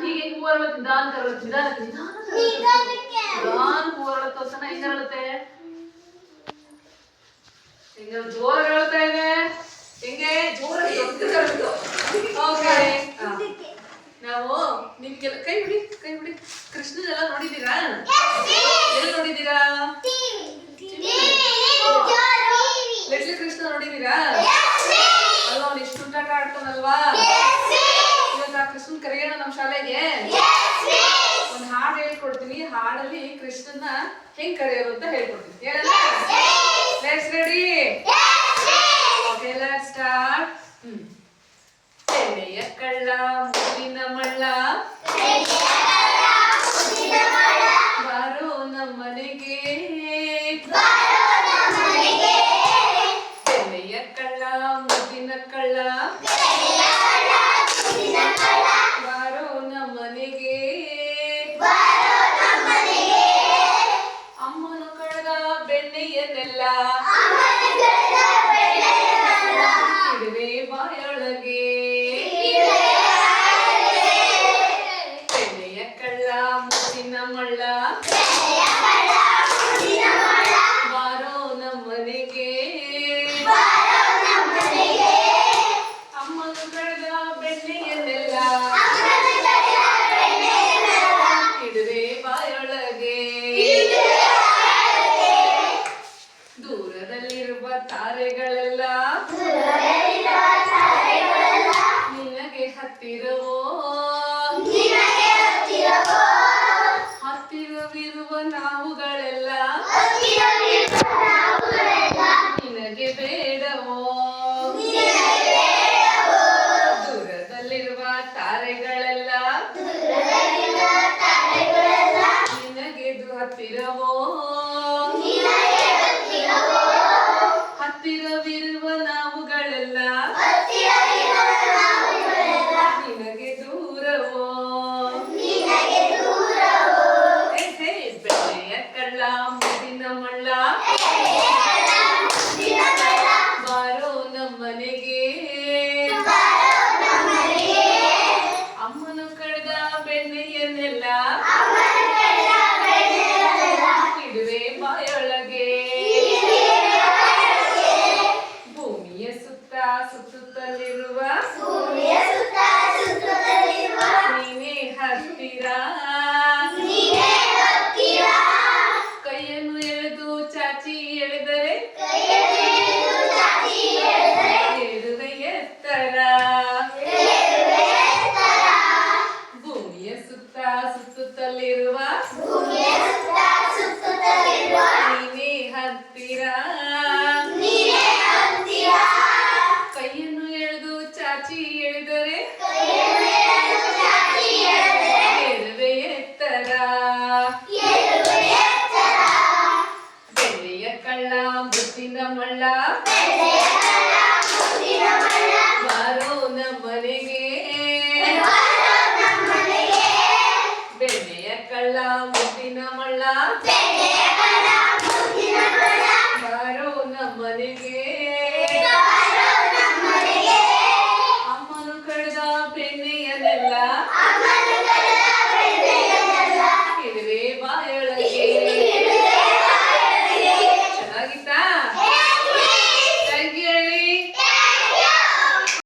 ಹೀಗೆ ಹೂವು ಅರಳುತ್ತೆ, ನಿಧಾನಕ್ಕೆ ಅರಳುತ್ತೆ, ನಿಧಾನಕ್ಕೆ ಹೂವು ಅರಳುತ್ತೆ. ಹೊಸನ ಹೆಂಗ ಅರಳುತ್ತೆ? ಹಿಂಗ ಜೋರಾಗಿ ಅರಳುತ್ತಾ ಇದೆ. ಹೆಂಗೆ ಜೋರಾಗಿ ಓಕೆ. ನಾವು ನಿಮ್ಗೆಲ್ಲ ಕೈ ಬಿಡಿ, ಕೈ ಬಿಡಿ. ಕೃಷ್ಣನೆಲ್ಲ ನೋಡಿದ್ದೀರಾ? ಎಲ್ಲಿ ನೋಡಿದ್ದೀರಾ? ಲಿಟ್ಲ್ ಕೃಷ್ಣ ನೋಡಿದ್ದೀರಾ? ಅಲ್ಲ, ಅವ್ನು ಎಷ್ಟು ಉಂಟಾಟ ಆಡ್ತಾನಲ್ವಾ? ಇವತ್ತು ಆ ಕೃಷ್ಣನ್ ಕರೆಯೋಣ ನಮ್ಮ ಶಾಲೆಗೆ. ಒಂದು ಹಾಡು ಹೇಳ್ಕೊಡ್ತೀನಿ. ಹಾಡಲ್ಲಿ ಕೃಷ್ಣನ ಹೆಂಗ್ ಕರೆಯೋದು ಅಂತ ಹೇಳ್ಕೊಡ್ತೀನಿ. ಹೇಳಲ್ಲ? Let's ready. Okay, let's start. ಎಣ್ಣೆಯ ಕಳ್ಳ ಮುದ್ದಿನ ಮಳ್ಳ ಬಾರೋ ನಮ್ಮನೆಗೆ. ಎಣ್ಣೆಯ ಕಳ್ಳ ಮುದ್ದಿನ ಕಳ್ಳ ಬಾರೋ ನಮ್ಮನೆಗೆ. ಅಮ್ಮನ ಕಳ್ಳ ಬೆಣ್ಣೆಯನ್ನೆಲ್ಲ ಇಡುವೆ ಬಾಯೊಳಗೆ. ಬೆಣ್ಣೆಯ ಕಳ್ಳ ಮುದ್ದಿನ ಮಳ್ಳ ಬಾರೋ ನಮ್ಮನೆಗೆ. ಅಮ್ಮನ ಕಳ್ಳ ಬೆಣ್ಣೆಯನ್ನೆಲ್ಲ ಇಡುವೆ ಬಾಯೊಳಗೆ. ದೂರದಲ್ಲಿರುವ ತಾರೆಗಳೆಲ್ಲ ನಿನಗೆ ಹತ್ತಿರವೋ. ಹತ್ತಿರವಿರುವ ನಾವುಗಳೆಲ್ಲ ನಿನಗೆ ಬೇಡವೋ. ದೂರದಲ್ಲಿರುವ ತಾರೆಗಳೆಲ್ಲ ನಿನಗೆ ಹತ್ತಿರವೋ. ಹತ್ತಿರವಿರುವ ನಾವುಗಳೆಲ್ಲ ನಿನಗೆ ದೂರವೋ. ಬೆಣ್ಣೆಯ ಕಳ್ಳ ಮುದ್ದಿನ ಮಳ್ಳ ಬಾರೋ ನಮ್ಮನೆಗೆ. ಅಮ್ಮನು ಕಳೆದ ಬೆಣ್ಣೆಯನ್ನೆಲ್ಲ ಇಡುವೆ ಬಾಯೊಳಗೆ. ಭೂಮಿಯ ಸುತ್ತ ಸುತ್ತುತ್ತಲಿರುವ ನೀನೇ ಹತ್ತಿರ. ಕೈಯನ್ನು ಎಳೆದು ಚಾಚಿ ಎಳೆದರೆ ಎಡುವೆ ಎತ್ತರ. ಭೂಮಿಯ ಸುತ್ತ ಸುತ್ತುತ್ತಲಿರುವ ನೀನೇ ಹತ್ತಿರ. ಕೈಯನ್ನು ಎಳೆದು ಚಾಚಿ ಎಳೆದರೆ